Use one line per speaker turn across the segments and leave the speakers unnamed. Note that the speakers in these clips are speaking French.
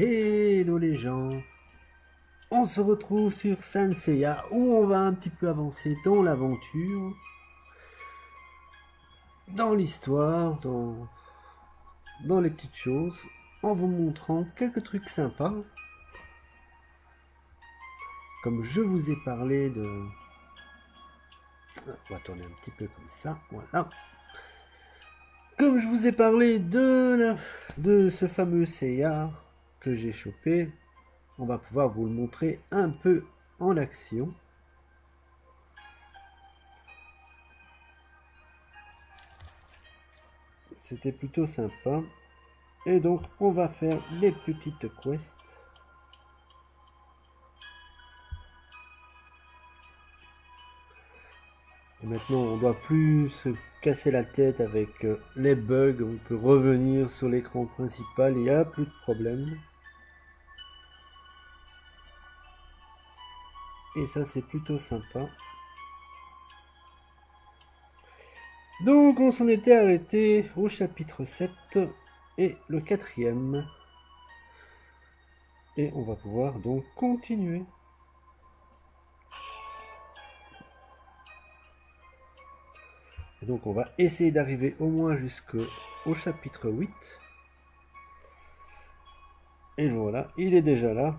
Hello les gens, on se retrouve sur Saint Seiya où on va un petit peu avancer dans l'aventure, dans l'histoire, dans les petites choses, en vous montrant quelques trucs sympas. Comme je vous ai parlé de... On va tourner un petit peu comme ça, voilà. Comme je vous ai parlé de ce fameux Seiya que j'ai chopé, on va pouvoir vous le montrer un peu en action. C'était plutôt sympa. Et donc on va faire les petites quests. Et maintenant on doit plus se casser la tête avec les bugs. On peut revenir sur l'écran principal, il n'y a plus de problème. Et ça c'est plutôt sympa. Donc on s'en était arrêté au chapitre 7 et le 4e. Et on va pouvoir donc continuer. Et donc on va essayer d'arriver au moins jusqu'au chapitre 8. Et voilà, il est déjà là.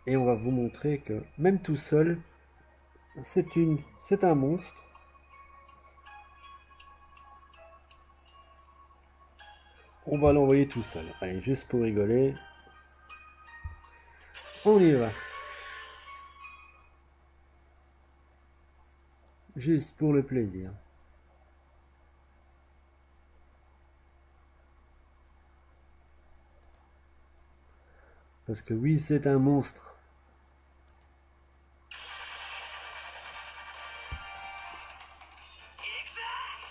Et on va vous montrer que même tout seul, c'est un monstre. On va l'envoyer tout seul. Allez, juste pour rigoler. On y va. Juste pour le plaisir. Parce que oui, c'est un monstre.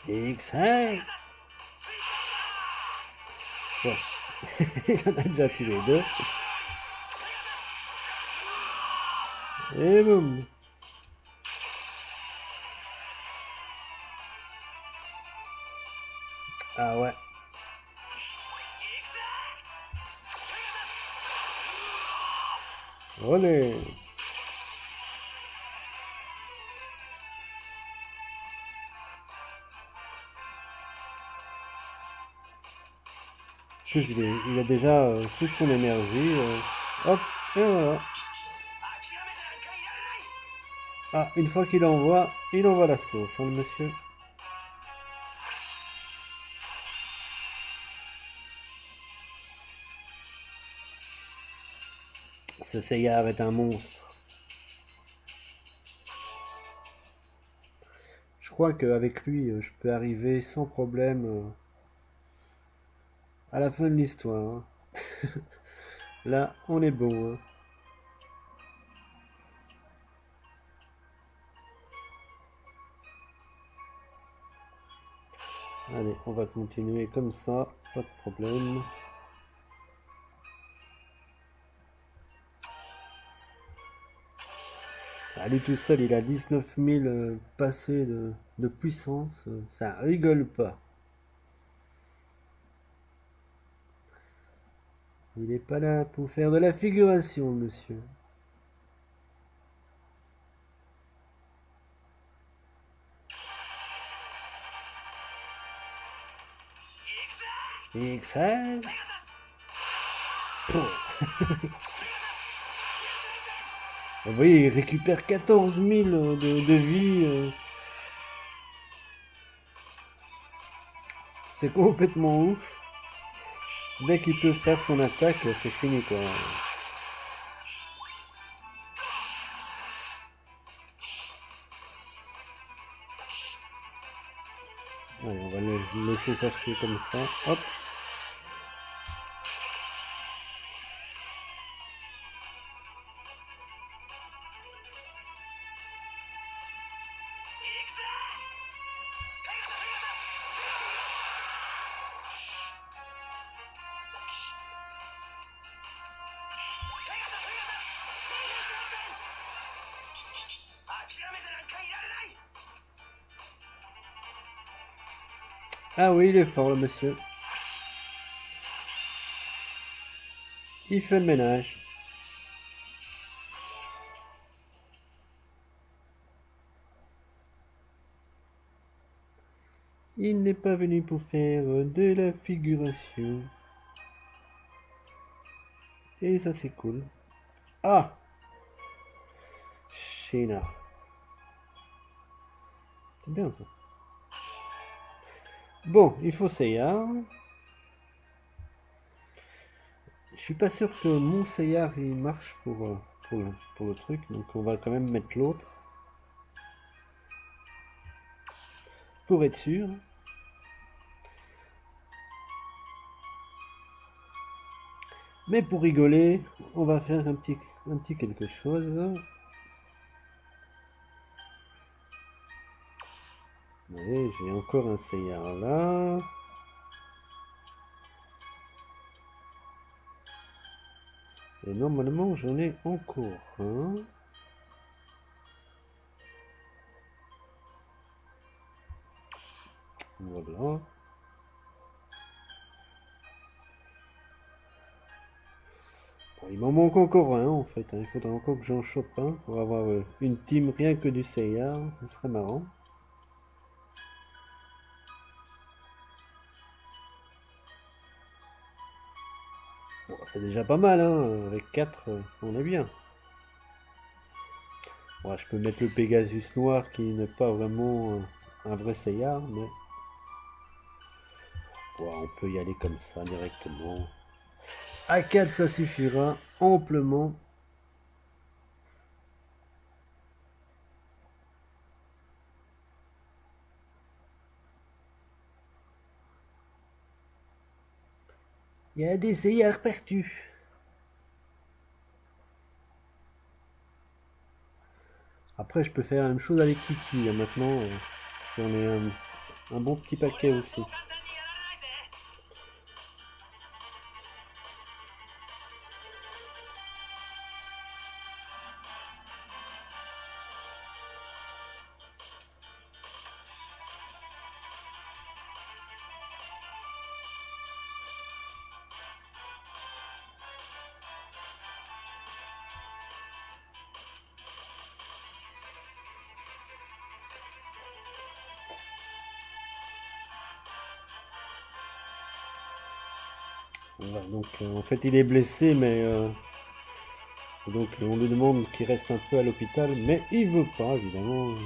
X-Ray. Bon. Il en a déjà tué deux. Et boum. Ah ouais. Olé. En plus, il a déjà toute son énergie. Hop, et voilà. Ah, une fois qu'il envoie, il envoie la sauce, hein, le monsieur. Ce Seiya est un monstre. Je crois qu'avec lui, je peux arriver sans problème à la fin de l'histoire. Hein. Là, on est bon. Hein. Allez, on va continuer comme ça, pas de problème. À lui tout seul, il a 19 000 passés de puissance. Ça rigole pas. Il n'est pas là pour faire de la figuration, monsieur. XL. Vous voyez, il récupère 14 000 de vie. C'est complètement ouf. Dès qu'il peut faire son attaque, c'est fini quoi. Allez, on va le laisser s'achever comme ça. Hop. Ah oui, il est fort le monsieur. Il fait le ménage. Il n'est pas venu pour faire de la figuration. Et ça c'est cool. Ah, Shayna. C'est bien ça. Bon, il faut Seiya. Je suis pas sûr que mon Seiya il marche pour le truc. Donc on va quand même mettre l'autre. Pour être sûr. Mais pour rigoler, on va faire un petit quelque chose. Allez, j'ai encore un Seiya là. Et normalement, j'en ai encore un. Voilà. Bon, il m'en manque encore un en fait. Il faudra encore que j'en chope un pour avoir une team rien que du Seiya. Ce serait marrant. Bon, c'est déjà pas mal, hein. Avec 4, on est bien. Bon, je peux mettre le Pegasus noir qui n'est pas vraiment un vrai Seiya, mais bon, on peut y aller comme ça directement. À 4, ça suffira amplement. Il y a des Seiya partout. Après, je peux faire la même chose avec Kiki. Là, maintenant, j'en ai un bon petit paquet aussi. Voilà, donc en fait il est blessé mais donc on lui demande qu'il reste un peu à l'hôpital mais il veut pas évidemment.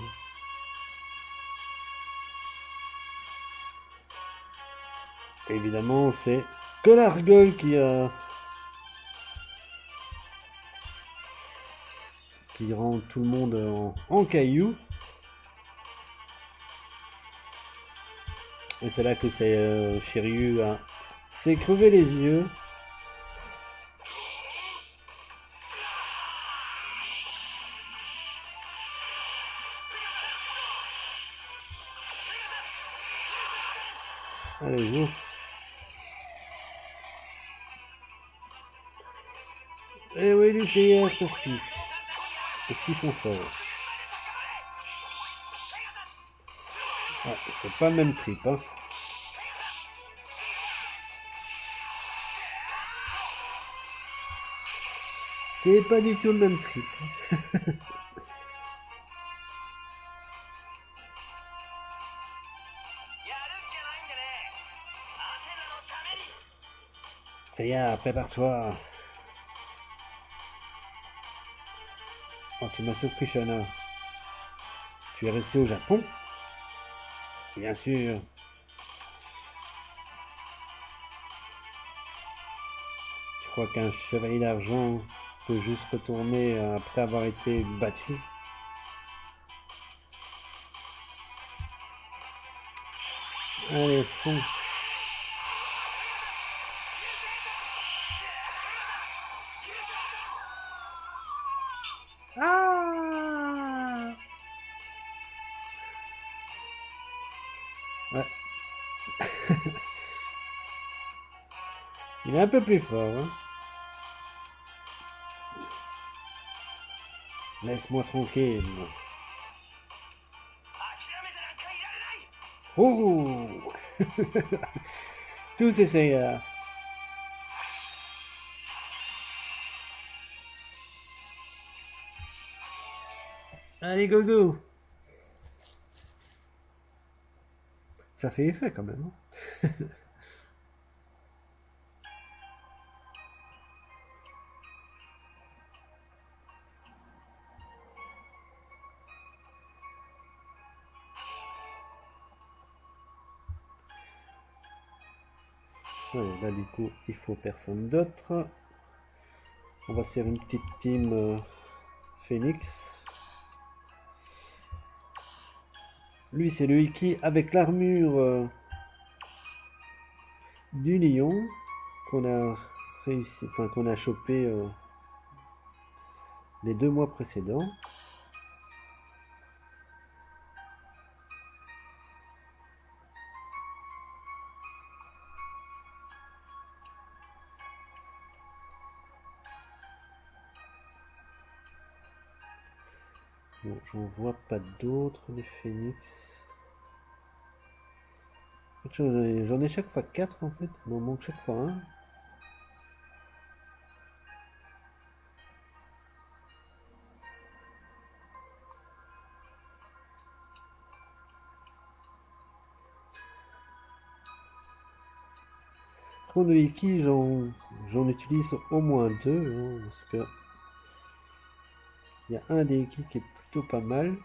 Évidemment c'est Collargol qui rend tout le monde en cailloux. Et c'est là que Shiryu s'est crevé les yeux. Allez-y. Eh oui, les CR partout. Est-ce qu'ils sont forts? Ah, c'est pas le même trip, hein. C'est pas du tout le même trip. Seiya, prépare-toi. Oh, tu m'as surpris, Shana. Tu es resté au Japon? Bien sûr. Tu crois qu'un chevalier d'argent peut juste retourner après avoir été battu? Allez, fonce. Ah! Ouais. Il est un peu plus fort, hein. Laisse-moi tranquille. Oh! Tous essayent. Allez, go go! Ça fait effet quand même. Hein. Ouais, là du coup il faut personne d'autre. On va se faire une petite team Phoenix. Lui c'est le Iki avec l'armure du lion qu'on a réussi, enfin qu'on a chopé les 2 mois précédents. Bon, j'en vois pas d'autres des phénix. J'en ai chaque fois 4 en fait, il m'en manque chaque fois un. Pour de Iki, j'en utilise au moins 2, hein, parce que il y a un des Iki qui est plutôt pas mal.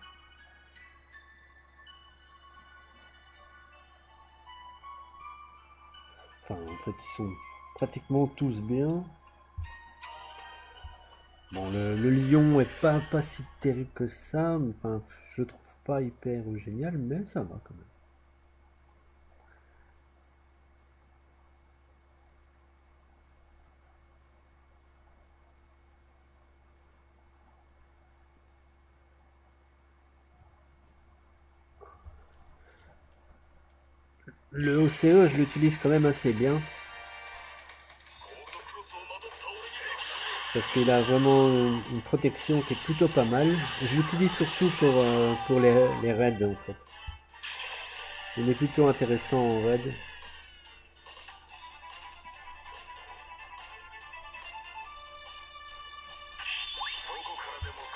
Enfin, en fait, ils sont pratiquement tous bien. Bon, le lion est pas si terrible que ça. Enfin, je le trouve pas hyper génial, mais ça va quand même. Le OCE, je l'utilise quand même assez bien. Parce qu'il a vraiment une protection qui est plutôt pas mal. Je l'utilise surtout pour les raids en fait. Il est plutôt intéressant en raid.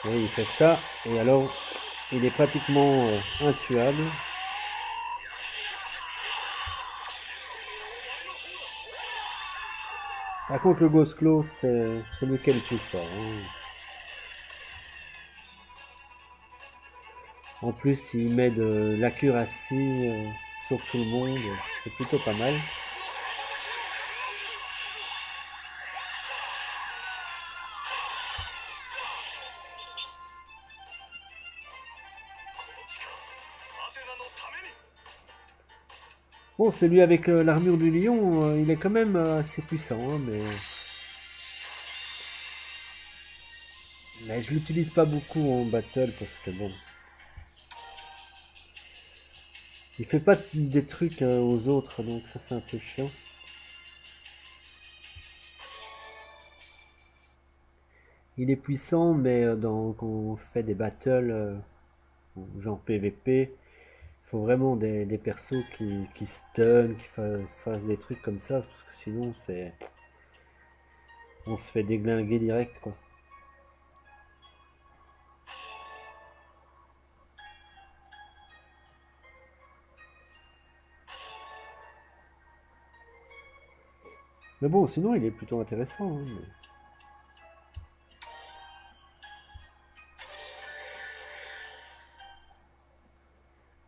Oui, il fait ça, et alors il est pratiquement intuable. Par contre, le Ghost Claw, c'est celui qui est le plus fort. Hein. En plus, il met de l'accuracy sur tout le monde. C'est plutôt pas mal. Bon, celui avec l'armure du lion, il est quand même assez puissant, hein, mais je l'utilise pas beaucoup en battle parce que bon, il fait pas des trucs aux autres, donc ça c'est un peu chiant. Il est puissant, mais quand on fait des battles, genre PVP, il faut vraiment des persos qui stun, fassent des trucs comme ça, parce que sinon on se fait déglinguer direct quoi. Mais bon, sinon il est plutôt intéressant. Hein,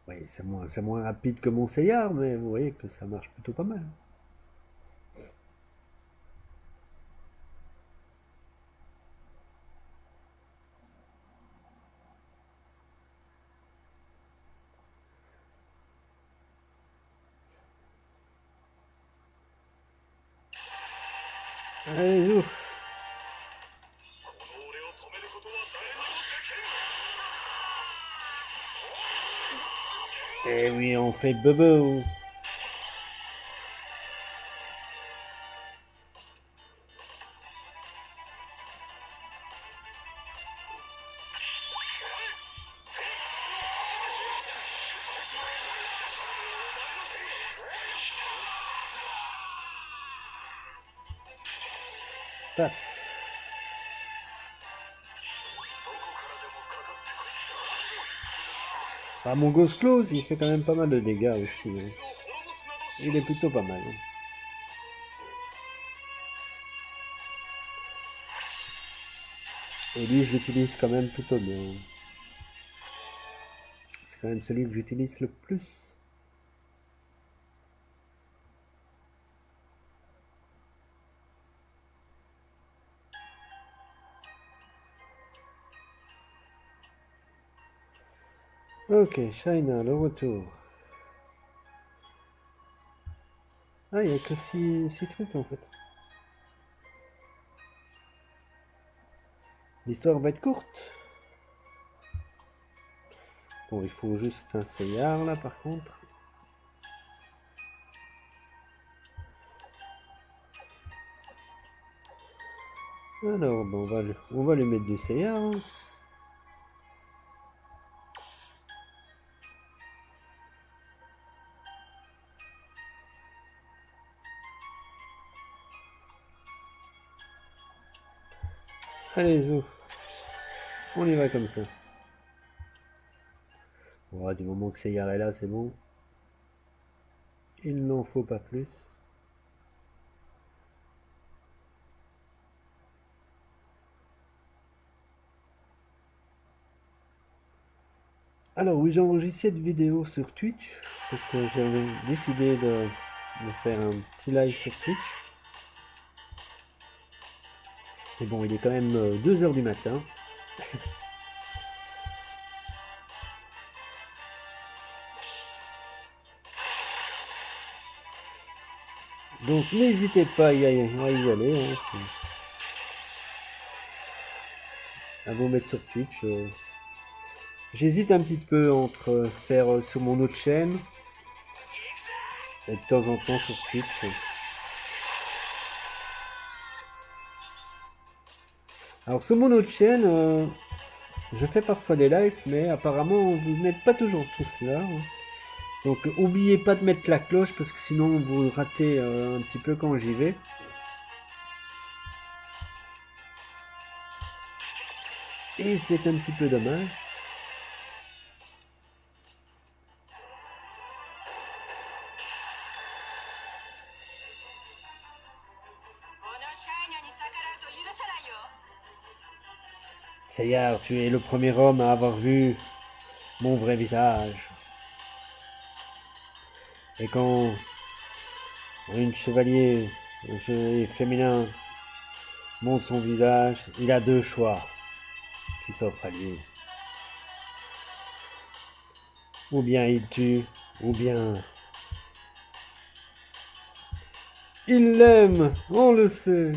oui, c'est moins rapide que mon Seyar, mais vous voyez que ça marche plutôt pas mal. Allez, ouf. Eh oui, on fait bobo. Paf. Bah, mon Ghost Close, il fait quand même pas mal de dégâts aussi, hein. Il est plutôt pas mal, hein. Et lui, je l'utilise quand même plutôt bien. C'est quand même celui que j'utilise le plus. Ok, Shaina, le retour. Ah, il n'y a que 6 trucs en fait. L'histoire va être courte. Bon, il faut juste un Seyar là par contre. Alors, bon, on va lui mettre du Seyar, hein. Allez, Zo. On y va comme ça. Ouais, du moment que Seyar est là, c'est bon. Il n'en faut pas plus. Alors oui, j'ai enregistré cette vidéo sur Twitch parce que j'avais décidé de faire un petit live sur Twitch. Mais bon, il est quand même 2 heures du matin. Donc n'hésitez pas à y aller, hein, à vous mettre sur Twitch. J'hésite un petit peu entre faire sur mon autre chaîne et de temps en temps sur Twitch. Alors sur mon autre chaîne, je fais parfois des lives, mais apparemment vous n'êtes pas toujours tous là, hein. Donc n'oubliez pas de mettre la cloche parce que sinon vous ratez un petit peu quand j'y vais. Et c'est un petit peu dommage. Seyar, tu es le premier homme à avoir vu mon vrai visage. Et quand un chevalier féminin montre son visage, il a 2 choix qui s'offrent à lui. Ou bien il tue, ou bien il l'aime, on le sait.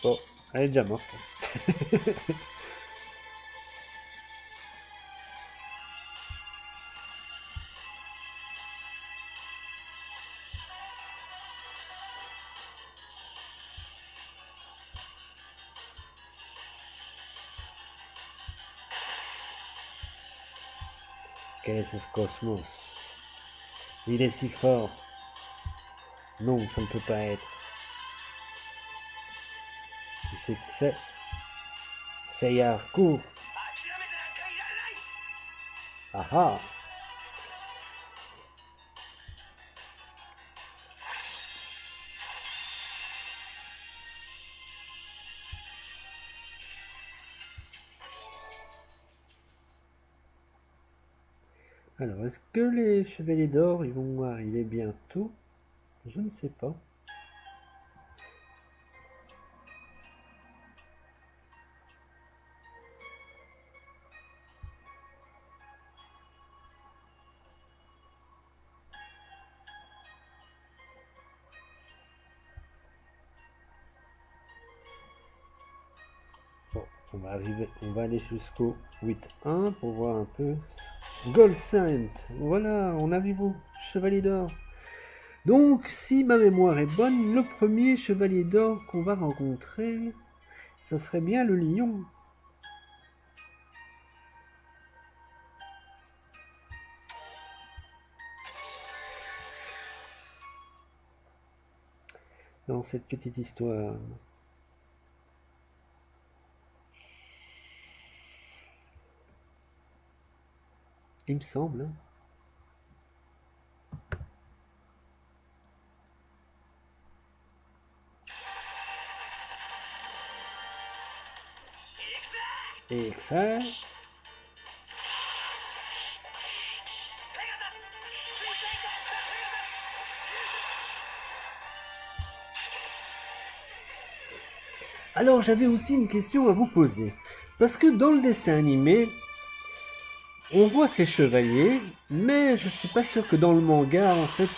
Bon, elle est déjà morte. Quel est ce cosmos? Il est si fort. Non, ça ne peut pas être. Tu sais qui c'est? Seyar, cours. Ah ah. Alors, est-ce que les chevaliers d'or, ils vont arriver bientôt? Je ne sais pas. Bon, on va aller jusqu'au 8-1 pour voir un peu. Gold Saint, voilà, on arrive au chevalier d'or. Donc, si ma mémoire est bonne, le premier chevalier d'or qu'on va rencontrer, ça serait bien le lion. Dans cette petite histoire. il me semble. Hein. Et ça. Alors j'avais aussi une question à vous poser. Parce que dans le dessin animé, on voit ces chevaliers, mais je suis pas sûr que dans le manga, en fait,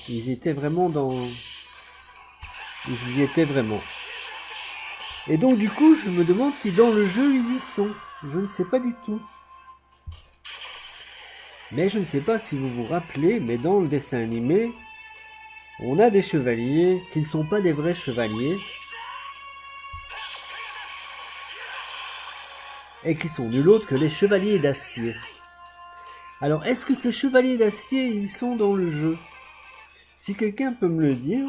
ils étaient vraiment dans... Ils y étaient vraiment. Et donc du coup, je me demande si dans le jeu, ils y sont. Je ne sais pas du tout. Mais je ne sais pas si vous vous rappelez, mais dans le dessin animé, on a des chevaliers qui ne sont pas des vrais chevaliers. Et qui sont nul autre que les chevaliers d'acier. Alors, est-ce que ces chevaliers d'acier, ils sont dans le jeu? Si quelqu'un peut me le dire.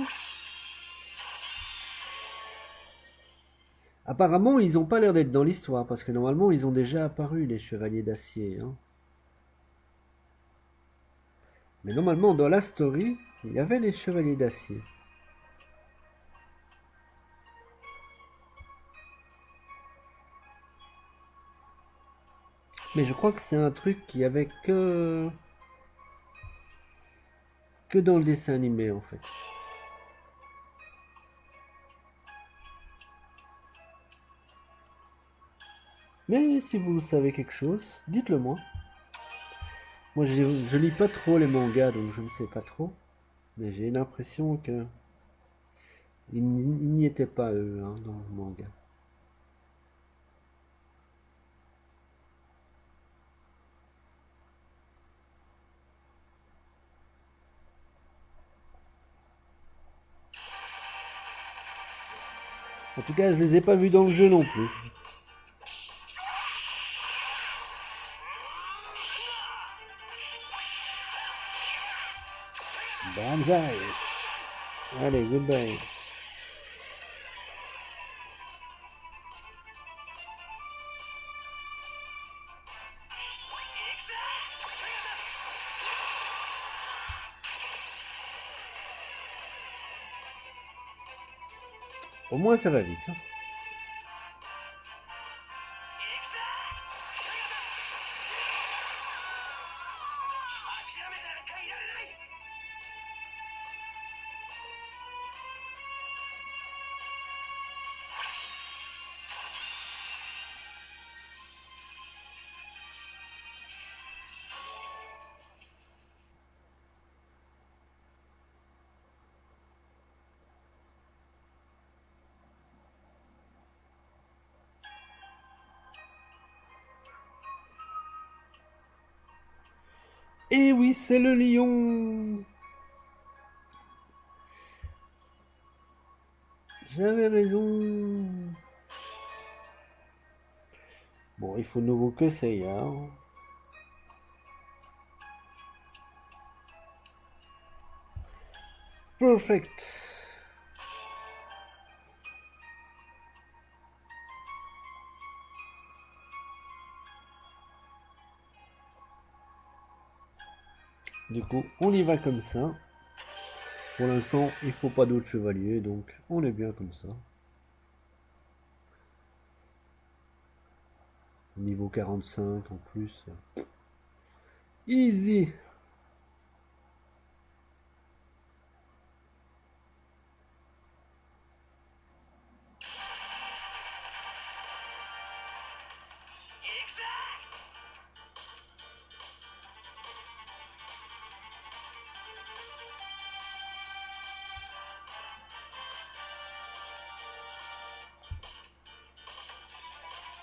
Apparemment, ils n'ont pas l'air d'être dans l'histoire, parce que normalement, ils ont déjà apparu, les chevaliers d'acier. Hein. Mais normalement, dans la story, il y avait les chevaliers d'acier. Mais je crois que c'est un truc qu'il y avait que dans le dessin animé, en fait. Mais si vous savez quelque chose, dites-le moi. Moi, je lis pas trop les mangas, donc je ne sais pas trop. Mais j'ai l'impression que ils n'y étaient pas eux hein, dans le manga. En tout cas, je les ai pas vus dans le jeu non plus. Banzai. Allez, goodbye. Au moins, ça va vite. Hein. Et oui, c'est le lion. J'avais raison. Bon, il faut de nouveau que Seiya. Perfect. Du coup, on y va comme ça. Pour l'instant, il faut pas d'autres chevaliers, donc on est bien comme ça. Niveau 45 en plus. Easy.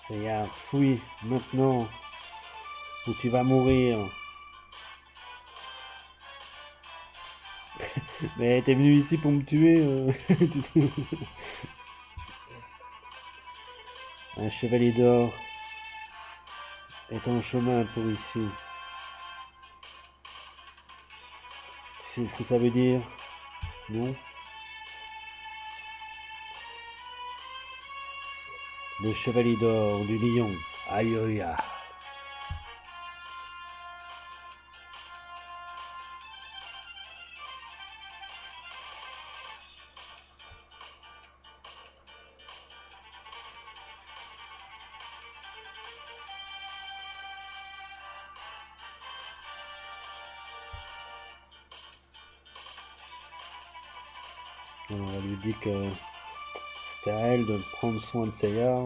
Seiya, fouille maintenant ou tu vas mourir. Mais t'es venu ici pour me tuer. Un chevalier d'or est en chemin pour ici. Tu sais ce que ça veut dire? Non? Le chevalier d'or du lion. Alléluia. Alors, elle lui dit que c'était à elle de prendre soin de Seiya.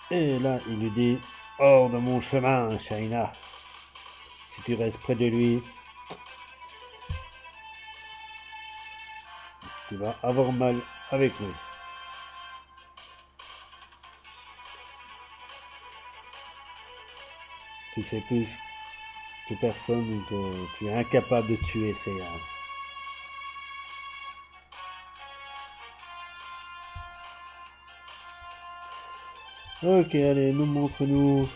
Et là, il lui dit: hors de mon chemin, Shaina. Si tu restes près de lui, tu vas avoir mal avec lui. Tu sais plus que personne que tu es incapable de tuer Seiya. Ok, allez, nous montre-nous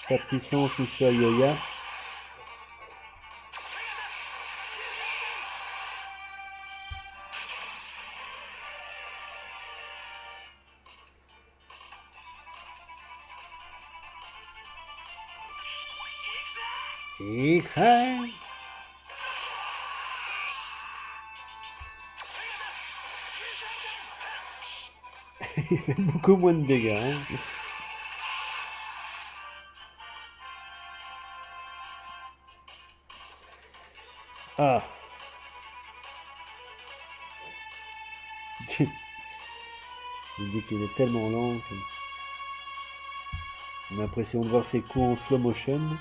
ta puissance, monsieur Ayoya. X-Ray. Il fait beaucoup moins de dégâts. Hein. Ah. Il dit qu'il est tellement lent qu'on a l'impression de voir ses coups en slow motion.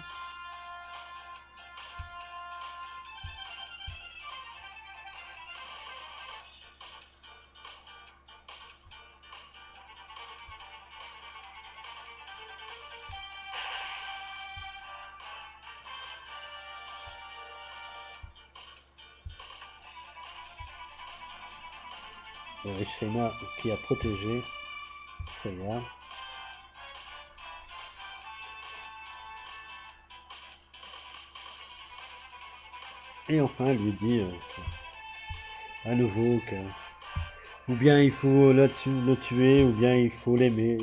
Et Shaina qui a protégé Seiya. Et enfin, elle lui dit à nouveau que ou bien il faut le tuer, ou bien il faut l'aimer.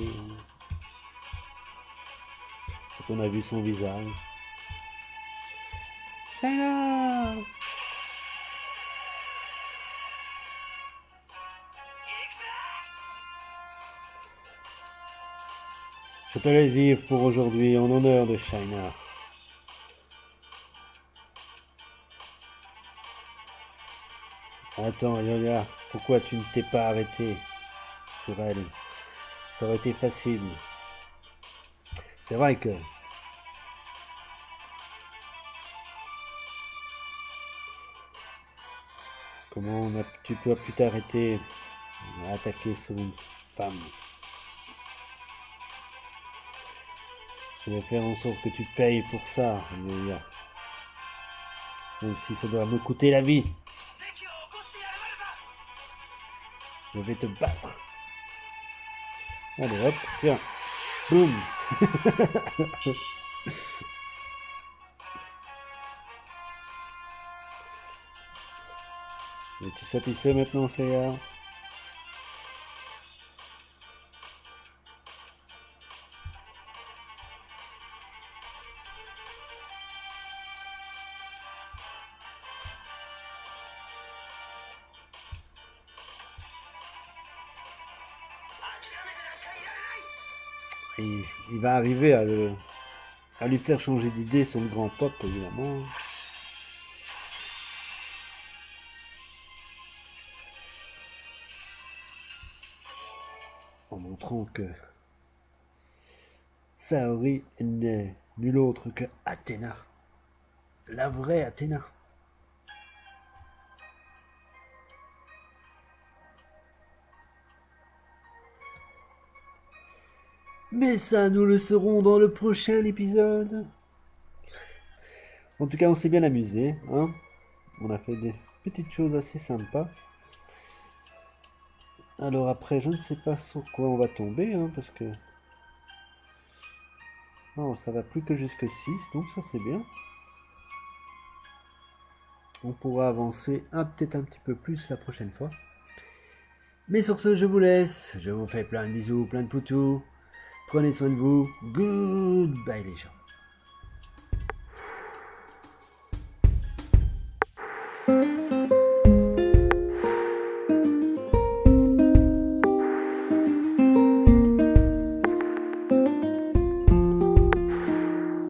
Quand on a vu son visage. Shaina! Je te laisse vivre pour aujourd'hui en honneur de Shaina. Attends, Yoya, pourquoi tu ne t'es pas arrêté sur elle? Ça aurait été facile. C'est vrai que... Comment tu peux pu t'arrêter à attaquer sur une femme? Je vais faire en sorte que tu payes pour ça, Yoya. Même si ça doit me coûter la vie. Je vais te battre. Allez hop, tiens. Boum. Es-tu satisfait maintenant, Seiya? Il va arriver à lui faire changer d'idée son grand pop, évidemment. En montrant que Saori n'est nul autre que Athéna. La vraie Athéna. Mais ça, nous le saurons dans le prochain épisode. En tout cas, on s'est bien amusé. Hein, on a fait des petites choses assez sympas. Alors après, je ne sais pas sur quoi on va tomber. Hein, parce que... Non, ça va plus que jusque 6. Donc ça, c'est bien. On pourra avancer peut-être un petit peu plus la prochaine fois. Mais sur ce, je vous laisse. Je vous fais plein de bisous, plein de poutous. Prenez soin de vous. Goodbye les gens.